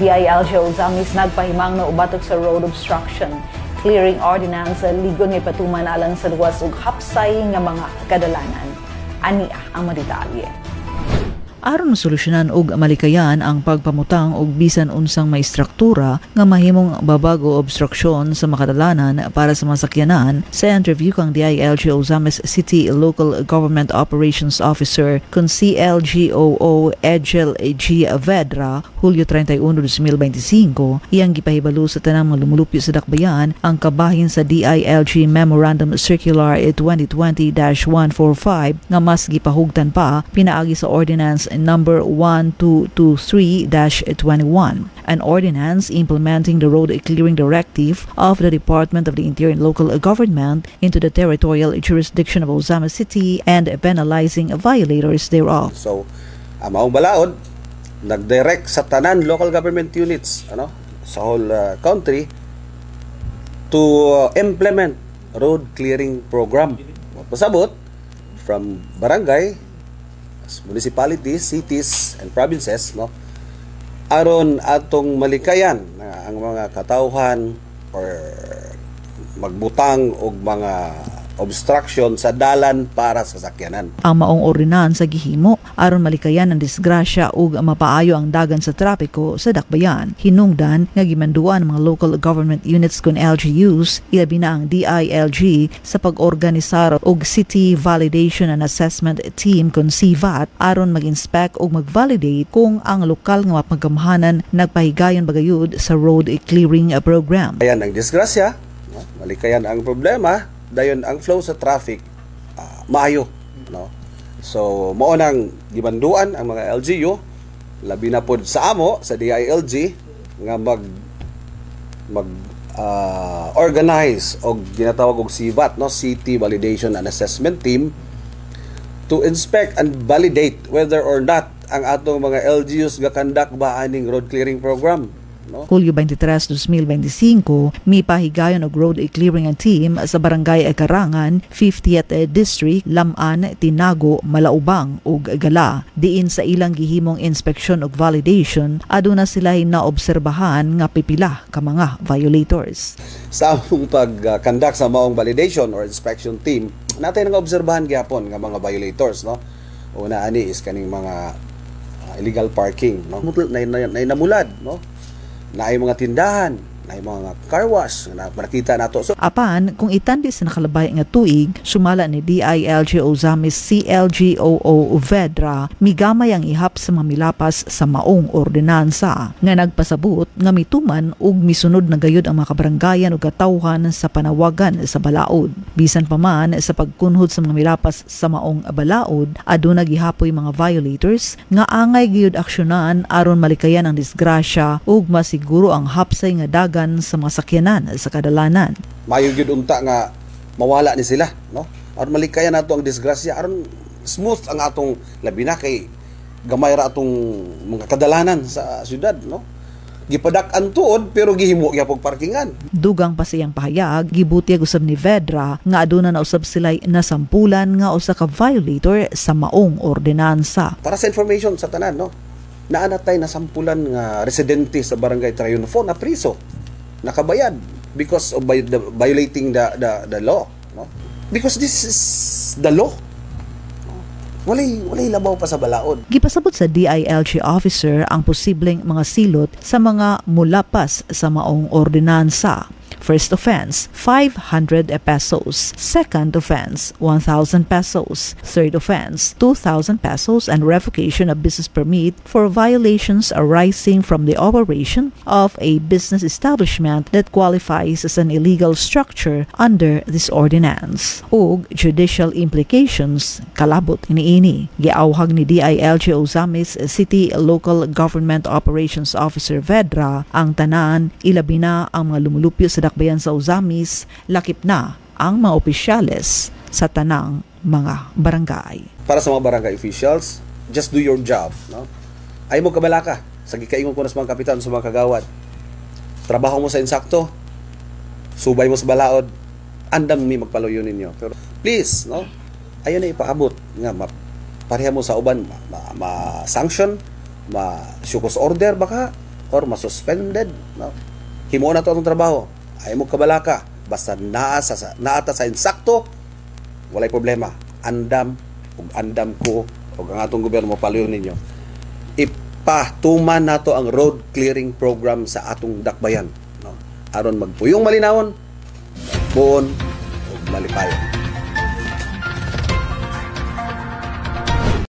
DILG Ozamis nagpahimang na ubatok sa road obstruction. Clearing ordinance ligon nga patuman alang sa luwas ug hapsay nga mga kadalanan. Ani ang madetalye. Aron masolusyonan og malikayan ang pagpamutang og bisan unsang may struktura nga mahimong babago obstruksyon sa makadalanan para sa masakyanan, sa interview kang DILG Ozamis City Local Government Operations Officer kung CLGOO Edgel G. Vedra, Hulyo 31, 2025, iyang gipahibalo sa tanang mga lumulupyo sa dakbayan ang kabahin sa DILG Memorandum Circular 2020-145 nga mas gipahugtan pa pinaagi sa Ordinance number 1223-21, an ordinance implementing the road clearing directive of the Department of the Interior and Local Government into the territorial jurisdiction of Ozamis City and penalizing violators thereof. So, maong balaod nagdirect sa tanan local government units sa whole country to implement road clearing program. Pasabot from barangay, municipalities, cities, and provinces, aron atong malikayan ang mga katawhan or magbutang og mga obstruction sa dalan para sa sakyanan. Ang maong ordinansa gihimo aron malikayan ang disgrasya ug mapaayo ang dagan sa trapiko sa dakbayan. Hinungdan nga gimanduan ang mga local government units kun LGUs, ilabi na ang DILG sa pag-organisar og City Validation and Assessment Team kun CVAT aron mag-inspect ug mag-validate kung ang lokal nga mapagkamhanan nagpahigayon bagayud sa road clearing program. Ayan ang disgrasya, malikayan ang problema, dayon ang flow sa traffic maayo, So mao nang gibanduan ang mga LGU, labi na pod sa amo sa DILG nga mag organize og ginatawag og CVAT, City Validation and Assessment Team, to inspect and validate whether or not ang atong mga LGUs gakandak ba aning road clearing program. Hulyo 23, 2025, may pahigayon og road clearing ang team sa Barangay Karangan, 50th District, Laman, Tinago, Malaubang ug Gala. Diin sa ilang gihimong inspeksyon ug validation, aduna sila naobserbahan nga pipila ka mga violators. Sa among pag-conduct sa maong validation or inspection team, natin nga obserbahan gyapon nga mga violators, Una ani is kaning mga illegal parking, namulad, naay mga tindahan, naay mga car wash na makita nato. So, apan kung itandi sa nakalabay nga tuig, sumala ni DILG Ozamis CLGOO Vedra, migamay ang ihap sa mga milapas sa maong ordinansa nga nagpasabot nga mituman ug misunod na gayud ang mga kabarangayan ug katawhan sa panawagan sa balaod. Bisan pa man sa pagkunhod sa mga milapas sa maong balaod, aduna gihapoy mga violators nga angay gayud aksyonan aron malikayan ang disgrasya ug masiguro ang hapsay nga dagan sa mga sakyanan sa kadalanan. Mayo gyud unta nga mawala ni sila, aron malikayan nato ang disgrasya, aron smooth ang atong labi na kay gamay ra atong mga kadalanan sa syudad, gipadak-an tuod pero gihimo gyapon parkingan. Dugang pa siyang pahayag, gibutyag usab ni Vedra nga aduna na usab sila'y nasampulan nga usa ka violator sa maong ordinansa. Para sa information sa tanan, naanatay nasampulan nga residente sa Barangay Triunfo na priso, nakabayad because of violating the law, because this is the law. Walay labaw pa sa balaod. Gipasabot sa DILG officer ang posibleng mga silot sa mga mulapas sa maong ordinansa. First offense, 500 pesos. Second offense, 1,000 pesos. Third offense, 2,000 pesos and revocation of business permit for violations arising from the operation of a business establishment that qualifies as an illegal structure under this ordinance. Ug judicial implications kalabot niini. Giawhag ni DILG Ozamis City Local Government Operations Officer Vedra ang tanan, ilabi na ang mga lumulupyo sa bayan sa Ozamis, lakip na ang mga opisyales sa tanang mga barangay. Para sa mga barangay officials, just do your job. Ay mo kabalaka sa gikaingon ko na sa mga kapitan, sa mga kagawad. Trabaho mo sa insakto, subay mo sa balaod, andam mi magpaluyo ninyo. Pero please, ayaw na ipaabot nga pareha mo sa uban ma-sanction, ma-sukos order baka, or masuspended, no? Himo na to atong trabaho. Ay mo kabalaka basta naata sa insakto, walay problema. Andam ko ug ang atong gobyerno mo paluyon ninyo. Ipatuman nato ang road clearing program sa atong dakbayan, no? Aron magpuyong malinawon, buon ug malipayon.